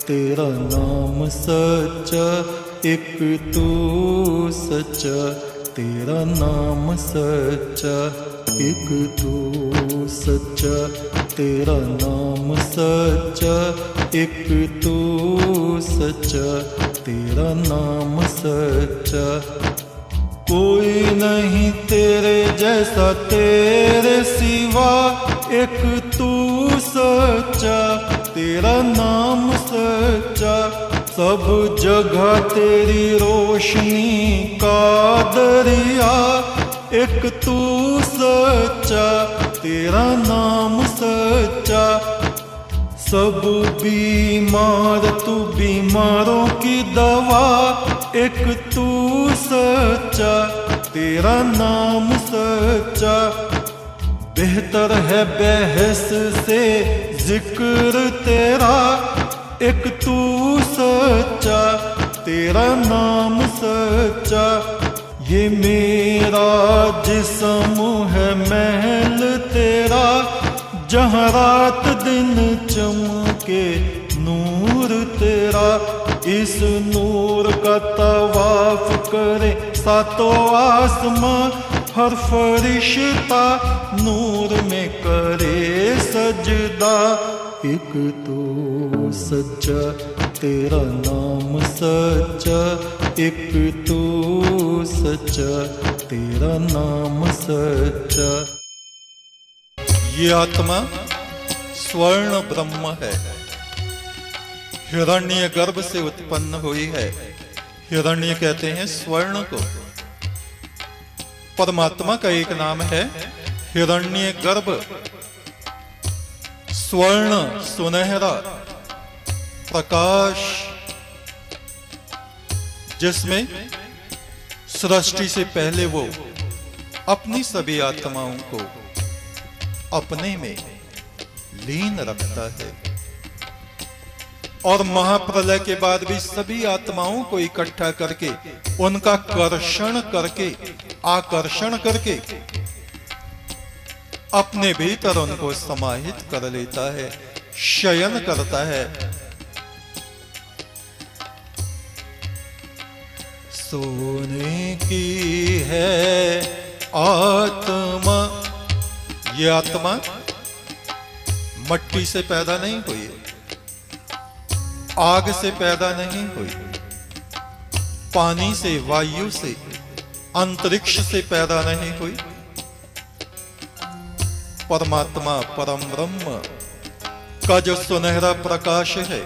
तेरा नाम सच्चा, एक तू सच्चा। तेरा नाम सच्चा, एक तू सच्चा। तेरा नाम सच्चा, एक तू सच्चा। तेरा नाम सच्चा, कोई नहीं तेरे जैसा तेरे सिवा, एक तू सच्चा। तेरा नाम सच्चा, सब जगह तेरी रोशनी का दरिया, एक तू सच्चा। तेरा नाम सच्चा, सब बीमार तू बीमारों की दवा, एक तू सच्चा। तेरा नाम सच्चा, बेहतर है बहस से जिक्र तेरा, एक तू सच्चा। तेरा नाम सच्चा, ये मेरा जिस्म है महल तेरा, जहाँ रात दिन चमके नूर तेरा। इस नूर का तवाफ करे सातों आसमां, हर फरिश्ता नूर में करे सजदा, एक तू सच्चा। तेरा नाम सच्चा, एक तू सच्चा। तेरा नाम सच्चा। ये आत्मा स्वर्ण ब्रह्म है, हिरण्य गर्भ से उत्पन्न हुई है। हिरण्य कहते हैं स्वर्ण को। परमात्मा का एक नाम है हिरण्य गर्भ। स्वर्ण सुनहरा प्रकाश, जिसमें सृष्टि से पहले वो अपनी सभी आत्माओं को अपने में लीन रखता है, और महाप्रलय के बाद भी सभी आत्माओं को इकट्ठा करके उनका कर्षण करके आकर्षण करके अपने भीतर उनको समाहित कर लेता है, शयन करता है। सोने की है आत्मा, ये आत्मा मट्टी से पैदा नहीं हुई, आग से पैदा नहीं हुई, पानी से, वायु से, अंतरिक्ष से पैदा नहीं हुई। परमात्मा परम ब्रह्म का जो सुनहरा प्रकाश है,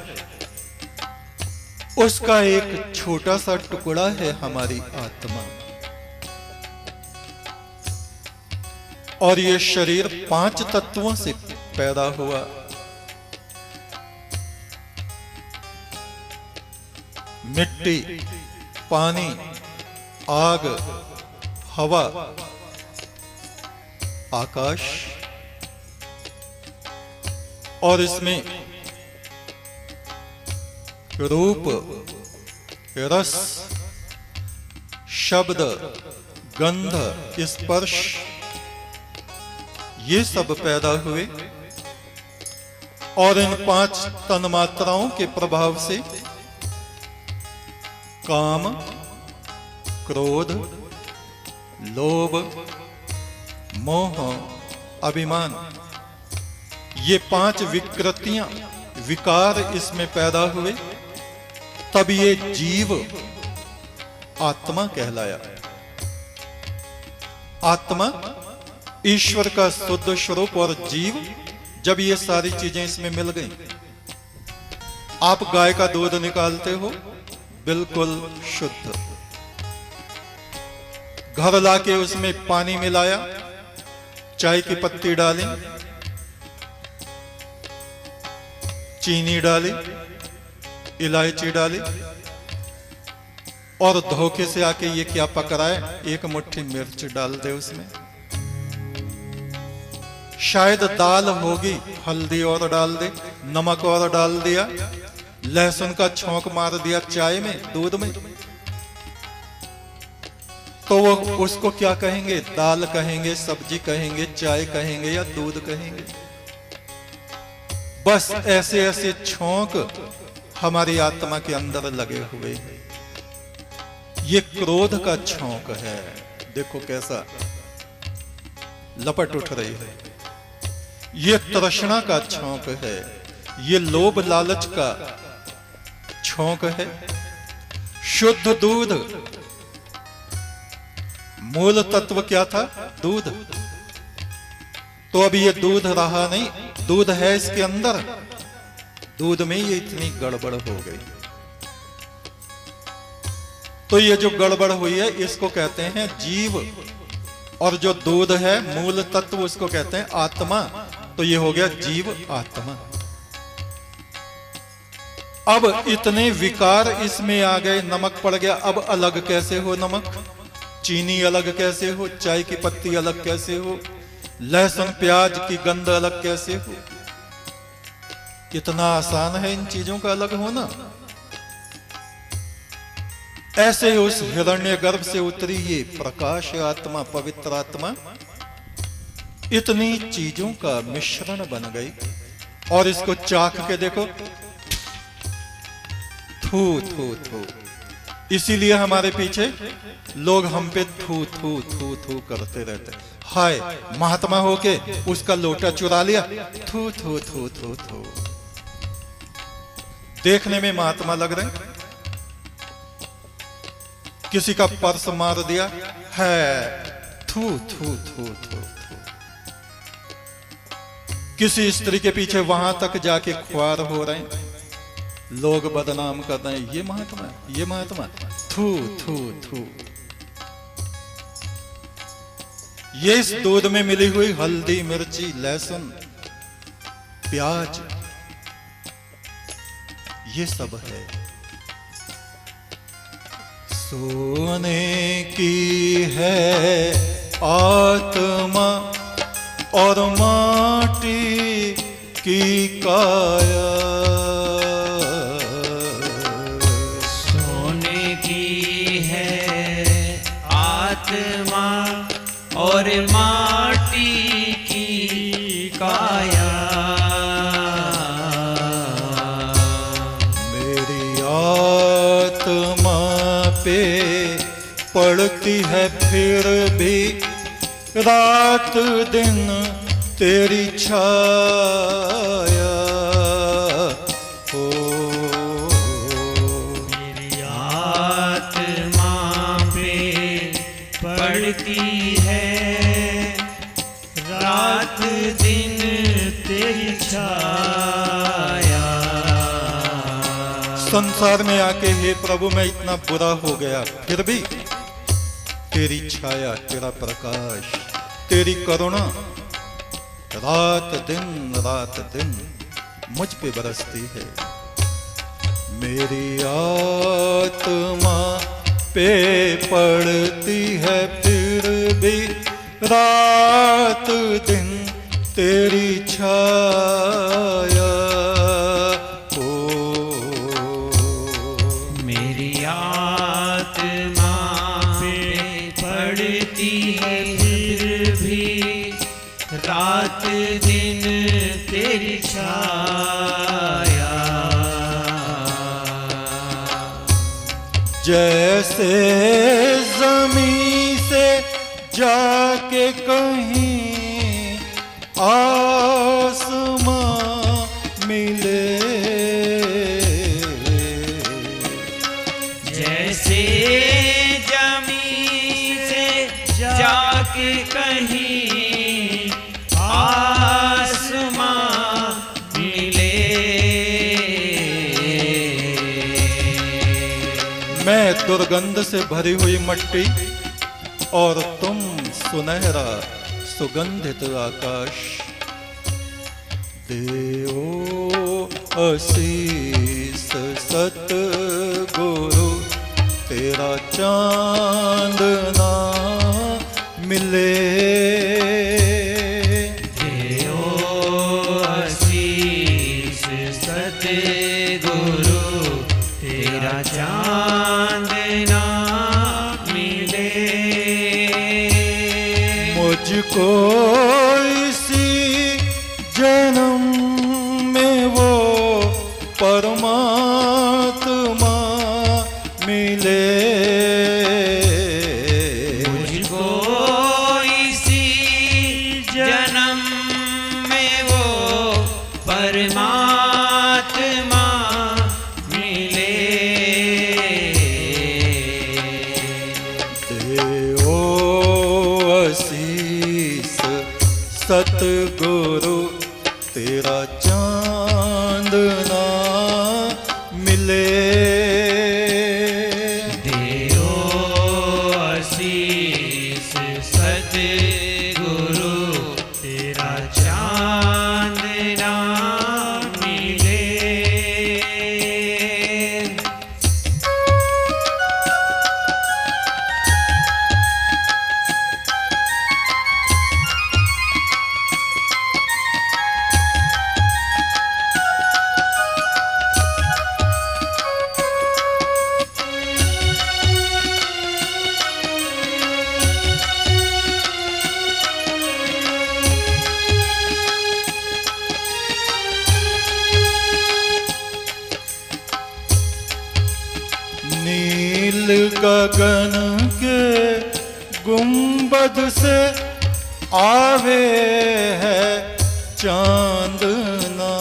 उसका एक छोटा सा टुकड़ा है हमारी आत्मा। और ये शरीर 5 तत्वों से पैदा हुआ। मिट्टी, पानी, आग, हवा, आकाश, और इसमें रूप, रस, शब्द, गंध, स्पर्श, ये सब पैदा हुए। और इन 5 तन्मात्राओं के प्रभाव से काम, क्रोध, लोभ, मोह, अभिमान, ये 5 विकृतियां, विकार इसमें पैदा हुए। तब ये जीव आत्मा कहलाया। आत्मा ईश्वर का शुद्ध स्वरूप, और जीव, जब ये सारी चीजें इसमें मिल गई। आप गाय का दूध निकालते हो, बिल्कुल शुद्ध। घर लाके उसमें पानी मिलाया, चाय की पत्ती डाली, चीनी डाली, इलायची डाली, और धोखे से आके ये क्या पकड़ाए, एक मुट्ठी मिर्च डाल दे उसमें। शायद दाल होगी, हल्दी और डाल दे, नमक और डाल दिया, लहसुन का छौंक मार दिया चाय में, दूध में, तो वो उसको क्या कहेंगे? दाल कहेंगे, सब्जी कहेंगे, चाय कहेंगे या दूध कहेंगे। बस ऐसे ऐसे छौंक हमारी आत्मा के अंदर लगे हुए हैं। ये क्रोध का छौंक है, देखो कैसा लपट उठ रही है। ये तृष्णा का छौंक है, ये लोभ लालच का छौंक है। शुद्ध दूध, मूल तत्व क्या था? दूध। तो अब ये दूध रहा नहीं, दूध है इसके अंदर, दूध में ये इतनी गड़बड़ हो गई। तो ये जो गड़बड़ हुई है इसको कहते हैं जीव, और जो दूध है मूल तत्व उसको कहते हैं आत्मा। तो ये हो गया जीव आत्मा। अब इतने विकार इसमें आ गए, नमक पड़ गया। अब अलग कैसे हो नमक? चीनी अलग कैसे हो? चाय की पत्ती अलग कैसे हो? लहसुन प्याज की गंध अलग कैसे हो? कितना आसान है इन चीजों का अलग होना। ऐसे उस हिरण्यगर्भ से उतरी ये प्रकाश आत्मा, पवित्र आत्मा, इतनी चीजों का मिश्रण बन गई। और इसको चाख के देखो, थू थू थू। इसीलिए हमारे पीछे लोग हम पे थू थू थू थू करते रहते। हाय, महात्मा होके उसका लोटा चुरा लिया, थू थू थू थू थू। देखने में महात्मा लग रहे, किसी का पर्स मार दिया है, थू थू थू थू थू। किसी स्त्री के पीछे वहां तक जाके ख्वार हो रहे हैं, लोग बदनाम कर रहे हैं, ये महात्मा, ये महात्मा, थू थू थू। ये इस दूध में मिली हुई हल्दी, मिर्ची, लहसुन, प्याज, ये सब है। सोने की है आत्मा और माटी की काया। सोने की है आत्मा और माटी की काया। पे पड़ती है फिर भी रात दिन तेरी छाया। हो मेरी आत्मा पे पड़ती है रात दिन तेरी छाया। संसार में आके हे प्रभु मैं इतना बुरा हो गया, फिर भी तेरी छाया, तेरा प्रकाश, तेरी करुणा रात दिन मुझ पे बरसती है। मेरी आत्मा पे पड़ती है फिर भी रात दिन तेरी छाया। रात दिन तेरी छाया। जैसे जमीन से जाके कहीं आसमां मिले, जैसे जमीन से जाके कहीं मैं दुर्गंध से भरी हुई मट्टी और तुम सुनहरा सुगंधित आकाश। देओ आशीष सतगुरु तेरा चांद ना मिले। देओ आशीष सतगुरु तेरा चांद ना मिले। मुझको इसी जन्म में वो परमात्मा मिले। मुझको इसी जन्म में वो परमात्मा मिले। देओ आशीष सतगुरु तेरा चांदना मिले। देओ आशीष सतगुरु तेरा चांदना मिले। नील गगन के गुंबद से आवे है चांदना।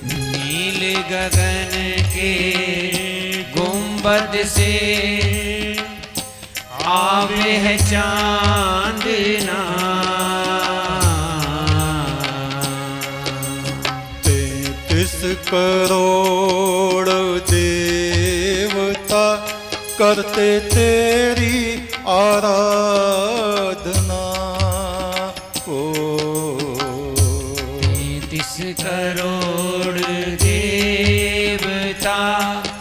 नील गगन के गुंबद से आवे है चांदना। 33 करोड़ देवता करते तेरी आराधना। ओ 33 करोड़ देवता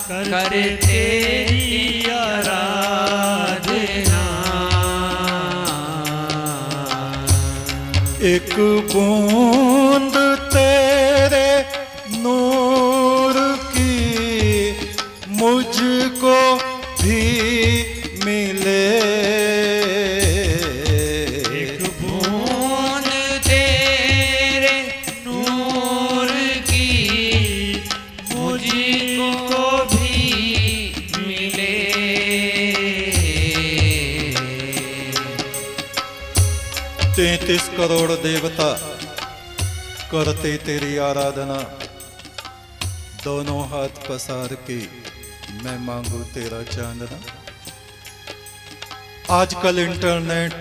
करते तेरी आराधना। एक बूंद तेरे नूर की मुझको भी मिले। एक बूंद तेरे नूर की मुझको भी मिले। 33 करोड़ देवता करते तेरी आराधना। दोनों हाथ पसार के मैं मांगू तेरा चांदना। आजकल इंटरनेट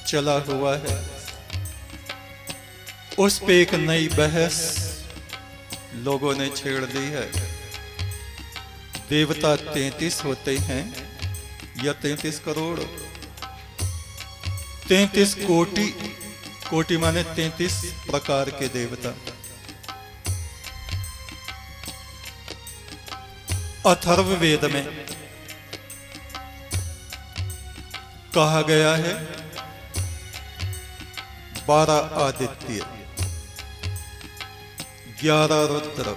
चला हुआ है, उस पे एक नई बहस लोगों ने छेड़ दी है। देवता 33 होते हैं या 33 करोड़? 33 कोटि, कोटि माने 33 प्रकार के देवता। अथर्ववेद में कहा गया है 12 आदित्य, 11 रुद्र,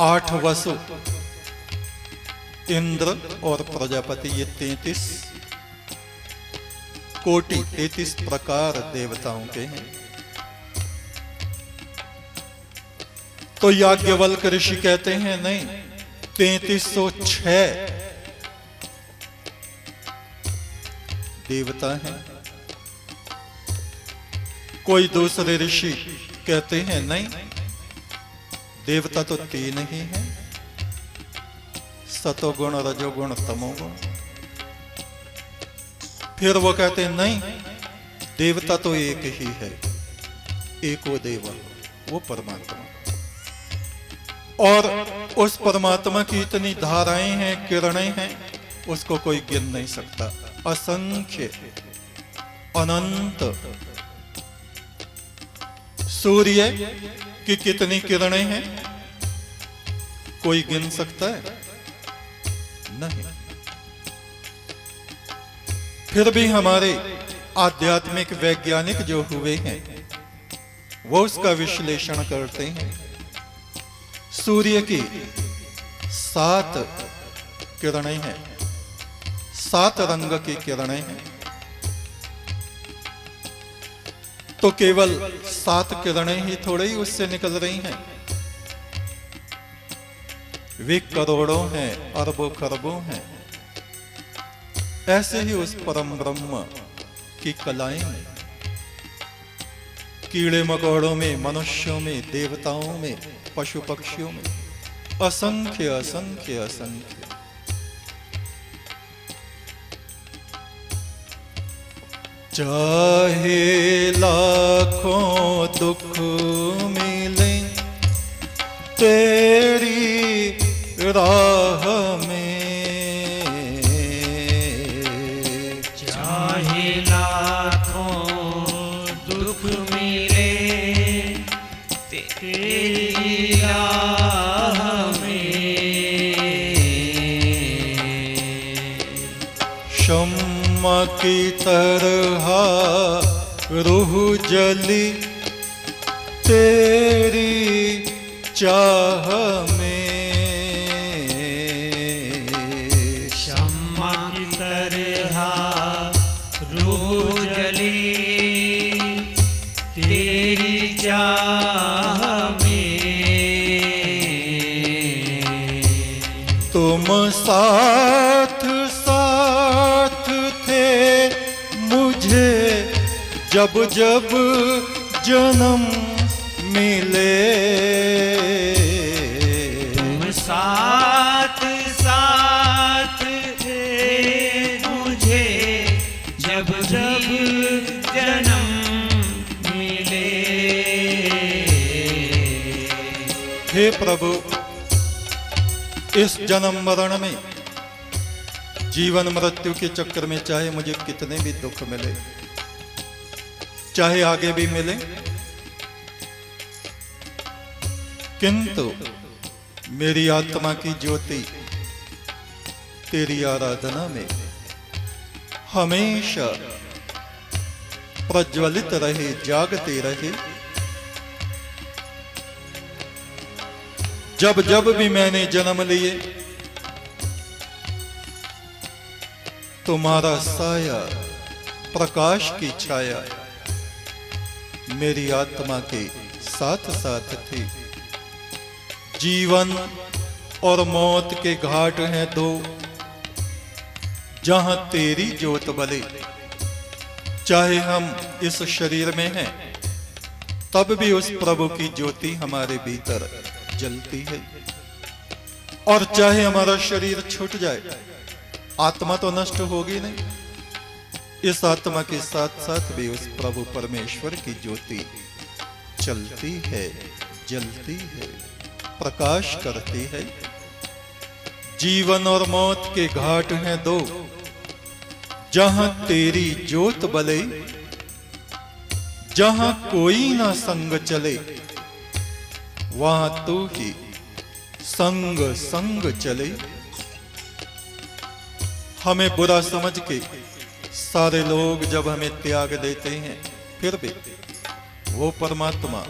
8 वसु, इंद्र और प्रजापति, ये 33 कोटि 33 प्रकार देवताओं के हैं। तो याज्ञवल्क्य ऋषि कहते हैं नहीं, 3306 देवता हैं। कोई दूसरे ऋषि कहते हैं नहीं, देवता तो 3 ही हैं, सतोगुण, रजोगुण, तमोगुण। फिर वो कहते हैं नहीं, देवता तो एक ही है, एको देवा, वो परमात्मा। और उस परमात्मा की इतनी धाराएं हैं, किरणें हैं, उसको कोई गिन नहीं सकता। असंख्य, अनंत। सूर्य की कितनी किरणें हैं, कोई गिन सकता है? नहीं। फिर भी हमारे आध्यात्मिक वैज्ञानिक जो हुए हैं वो उसका विश्लेषण करते हैं। सूर्य की 7 किरणें हैं, 7 रंग की किरणें हैं। तो केवल 7 किरणें ही थोड़े ही उससे निकल रही हैं, वे करोड़ों हैं, अरबों खरबों हैं। ऐसे ही उस परम ब्रह्म की कलाएं में, कीड़े मकोड़ों में, मनुष्यों में, देवताओं में, पशु पक्षियों में असंख्य असंख्य असंख्य। चाहे लाखों दुख मिले तेरी राह में, चाहे लाखों दुख मिले तेरी राह में, शम्मा की तरह रूह जली तेरी चाह में, शम्मा की तरह रूह जली तेरी चाह में, तुम साथ साथ थे मुझे जब जब जन्म मिले, तुम साथ साथ थे मुझे जब जब जन्म मिले। हे प्रभु, इस जन्म मरण में, जीवन मृत्यु के चक्कर में चाहे मुझे कितने भी दुख मिले, चाहे आगे भी मिले, किंतु मेरी आत्मा की ज्योति तेरी आराधना में हमेशा प्रज्वलित रहे, जागती रहे। जब जब भी मैंने जन्म लिए तुम्हारा साया, प्रकाश की छाया मेरी आत्मा के साथ साथ थी। जीवन और मौत के घाट हैं दो, जहां तेरी ज्योत बले। चाहे हम इस शरीर में हैं, तब भी उस प्रभु की ज्योति हमारे भीतर जलती है। और चाहे हमारा शरीर छूट जाए, आत्मा तो नष्ट होगी नहीं। इस आत्मा के साथ साथ भी उस प्रभु परमेश्वर की ज्योति चलती है, जलती है, प्रकाश करती है। जीवन और मौत के घाट हैं दो, जहां तेरी ज्योत बले, जहां कोई ना संग चले, वहां तू ही संग संग चले। हमें बुरा समझ के सारे लोग जब हमें त्याग देते हैं, फिर भी वो परमात्मा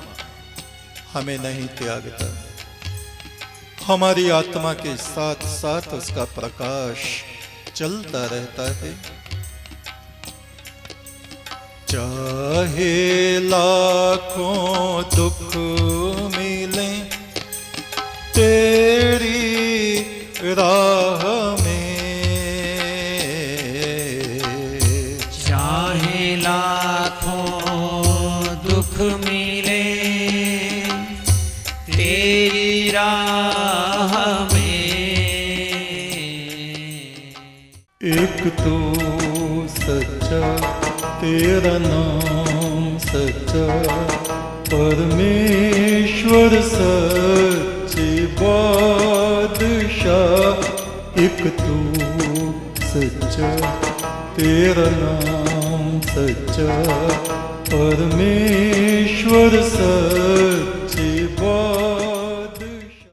हमें नहीं त्यागता। हमारी आत्मा के साथ साथ उसका प्रकाश चलता रहता है। चाहे लाखों दुख मिले तेरी राह में, चाहे लाखों दुख मिले तेरी राह में, एक तो सच्चा तेरा नाम सच्चा, परमेश्वर सच्चे बादशाह। एक तू सच्चा तेरा नाम सच्चा, परमेश्वर सच्चे बादशाह।